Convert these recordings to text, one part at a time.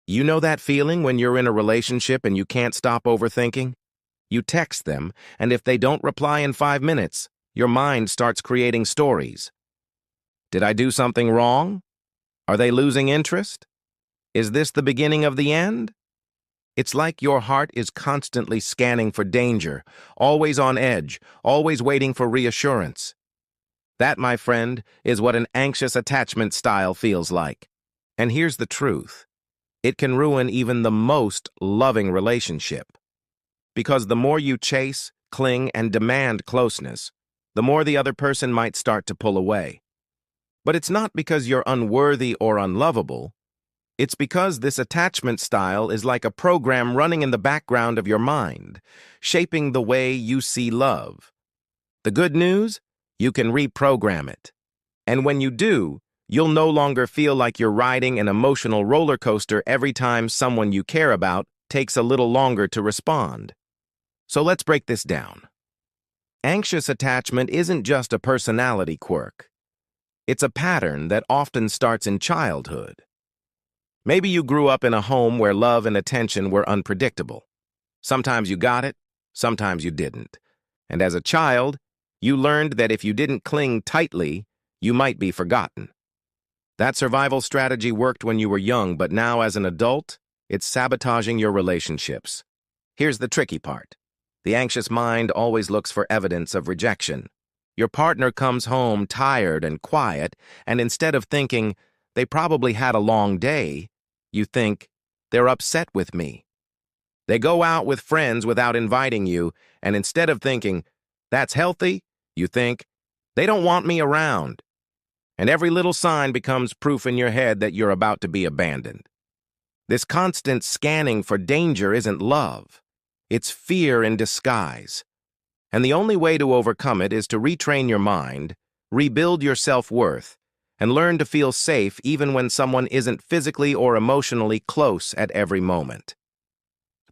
You know that feeling when you're in a relationship and you can't stop overthinking? You text them, and if they don't reply in 5 minutes, your mind starts creating stories. Did I do something wrong? Are they losing interest? Is this the beginning of the end? It's like your heart is constantly scanning for danger, always on edge, always waiting for reassurance. That, my friend, is what an anxious attachment style feels like. And here's the truth. It can ruin even the most loving relationship. Because the more you chase, cling, and demand closeness, the more the other person might start to pull away. But it's not because you're unworthy or unlovable. It's because this attachment style is like a program running in the background of your mind, shaping the way you see love. The good news? You can reprogram it. And when you do, you'll no longer feel like you're riding an emotional roller coaster every time someone you care about takes a little longer to respond. So let's break this down. Anxious attachment isn't just a personality quirk. It's a pattern that often starts in childhood. Maybe you grew up in a home where love and attention were unpredictable. Sometimes you got it, sometimes you didn't. And as a child, you learned that if you didn't cling tightly, you might be forgotten. That survival strategy worked when you were young, but now as an adult, it's sabotaging your relationships. Here's the tricky part. The anxious mind always looks for evidence of rejection. Your partner comes home tired and quiet, and instead of thinking, they probably had a long day, you think, they're upset with me. They go out with friends without inviting you, and instead of thinking, that's healthy, you think, they don't want me around. And every little sign becomes proof in your head that you're about to be abandoned. This constant scanning for danger isn't love. It's fear in disguise. And the only way to overcome it is to retrain your mind, rebuild your self-worth, and learn to feel safe even when someone isn't physically or emotionally close at every moment.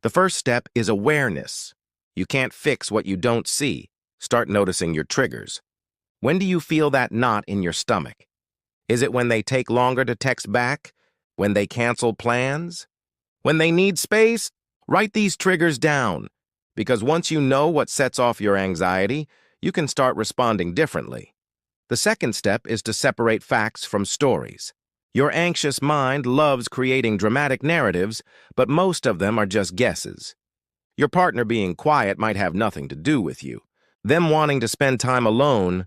The first step is awareness. You can't fix what you don't see. Start noticing your triggers. When do you feel that knot in your stomach? Is it when they take longer to text back? When they cancel plans? When they need space? Write these triggers down, because once you know what sets off your anxiety, you can start responding differently. The second step is to separate facts from stories. Your anxious mind loves creating dramatic narratives, but most of them are just guesses. Your partner being quiet might have nothing to do with you. Them wanting to spend time alone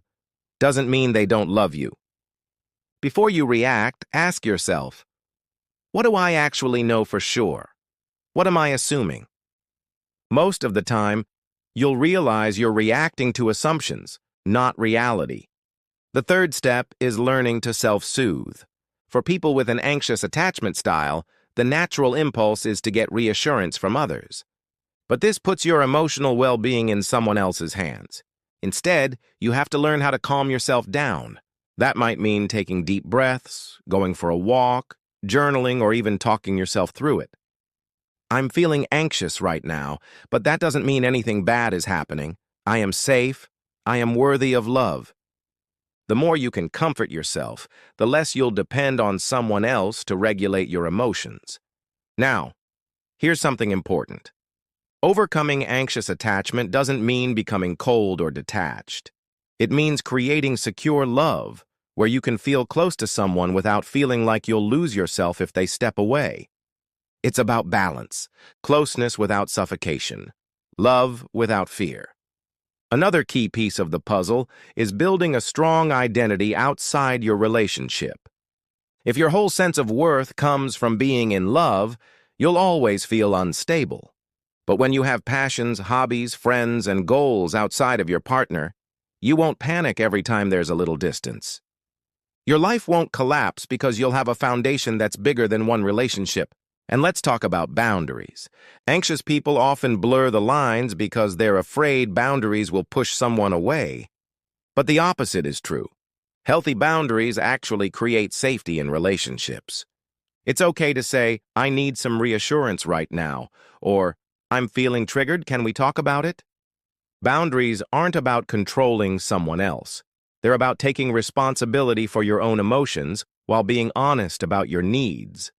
doesn't mean they don't love you. Before you react, ask yourself, what do I actually know for sure? What am I assuming? Most of the time, you'll realize you're reacting to assumptions, not reality. The third step is learning to self-soothe. For people with an anxious attachment style, the natural impulse is to get reassurance from others. But this puts your emotional well-being in someone else's hands. Instead, you have to learn how to calm yourself down. That might mean taking deep breaths, going for a walk, journaling, or even talking yourself through it. I'm feeling anxious right now, but that doesn't mean anything bad is happening. I am safe. I am worthy of love. The more you can comfort yourself, the less you'll depend on someone else to regulate your emotions. Now, here's something important. Overcoming anxious attachment doesn't mean becoming cold or detached. It means creating secure love, where you can feel close to someone without feeling like you'll lose yourself if they step away. It's about balance, closeness without suffocation, love without fear. Another key piece of the puzzle is building a strong identity outside your relationship. If your whole sense of worth comes from being in love, you'll always feel unstable. But when you have passions, hobbies, friends, and goals outside of your partner, you won't panic every time there's a little distance. Your life won't collapse because you'll have a foundation that's bigger than one relationship. And let's talk about boundaries. Anxious people often blur the lines because they're afraid boundaries will push someone away. But the opposite is true. Healthy boundaries actually create safety in relationships. It's okay to say, I need some reassurance right now, or I'm feeling triggered, can we talk about it? Boundaries aren't about controlling someone else. They're about taking responsibility for your own emotions while being honest about your needs.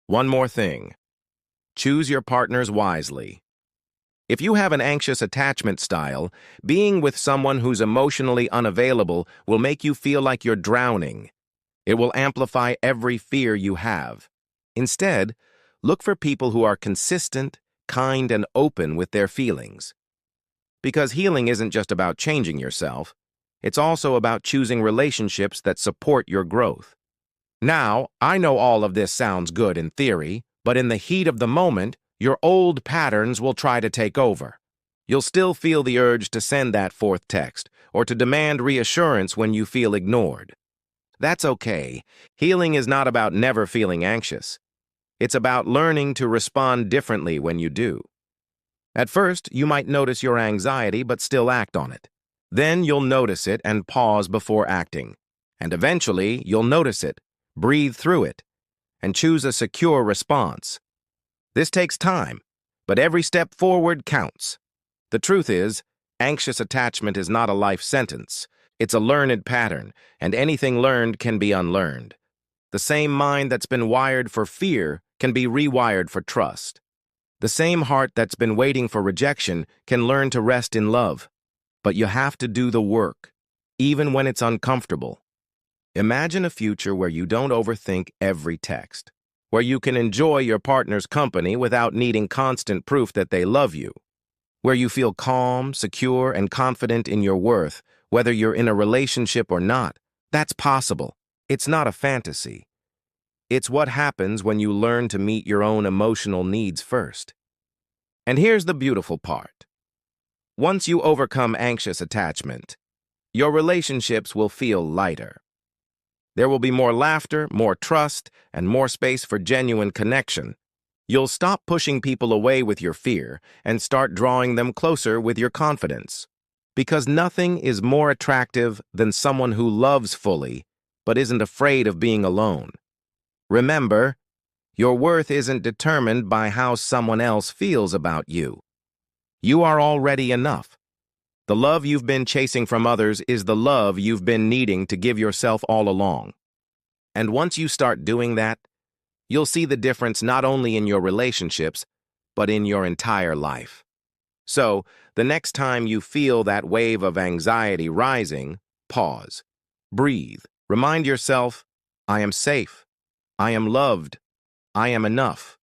One more thing. Choose your partners wisely. If you have an anxious attachment style, being with someone who's emotionally unavailable will make you feel like you're drowning. It will amplify every fear you have. Instead, look for people who are consistent, kind, and open with their feelings. Because healing isn't just about changing yourself, it's also about choosing relationships that support your growth. Now, I know all of this sounds good in theory, but in the heat of the moment, your old patterns will try to take over. You'll still feel the urge to send that fourth text or to demand reassurance when you feel ignored. That's okay. Healing is not about never feeling anxious. It's about learning to respond differently when you do. At first, you might notice your anxiety but still act on it. Then you'll notice it and pause before acting. And eventually, you'll notice it, breathe through it, and choose a secure response. This takes time, but every step forward counts. The truth is, anxious attachment is not a life sentence. It's a learned pattern, and anything learned can be unlearned. The same mind that's been wired for fear can be rewired for trust. The same heart that's been waiting for rejection can learn to rest in love. But you have to do the work, even when it's uncomfortable. Imagine a future where you don't overthink every text, where you can enjoy your partner's company without needing constant proof that they love you, where you feel calm, secure, and confident in your worth, whether you're in a relationship or not. That's possible. It's not a fantasy. It's what happens when you learn to meet your own emotional needs first. And here's the beautiful part. Once you overcome anxious attachment, your relationships will feel lighter. There will be more laughter, more trust, and more space for genuine connection. You'll stop pushing people away with your fear and start drawing them closer with your confidence. Because nothing is more attractive than someone who loves fully but isn't afraid of being alone. Remember, your worth isn't determined by how someone else feels about you. You are already enough. The love you've been chasing from others is the love you've been needing to give yourself all along. And once you start doing that, you'll see the difference not only in your relationships, but in your entire life. So, the next time you feel that wave of anxiety rising, pause, breathe, remind yourself, I am safe, I am loved, I am enough.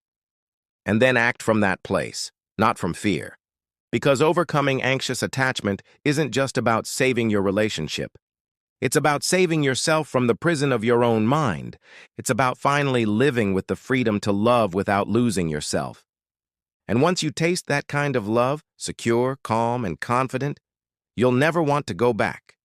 And then act from that place, not from fear. Because overcoming anxious attachment isn't just about saving your relationship. It's about saving yourself from the prison of your own mind. It's about finally living with the freedom to love without losing yourself. And once you taste that kind of love, secure, calm, and confident, you'll never want to go back.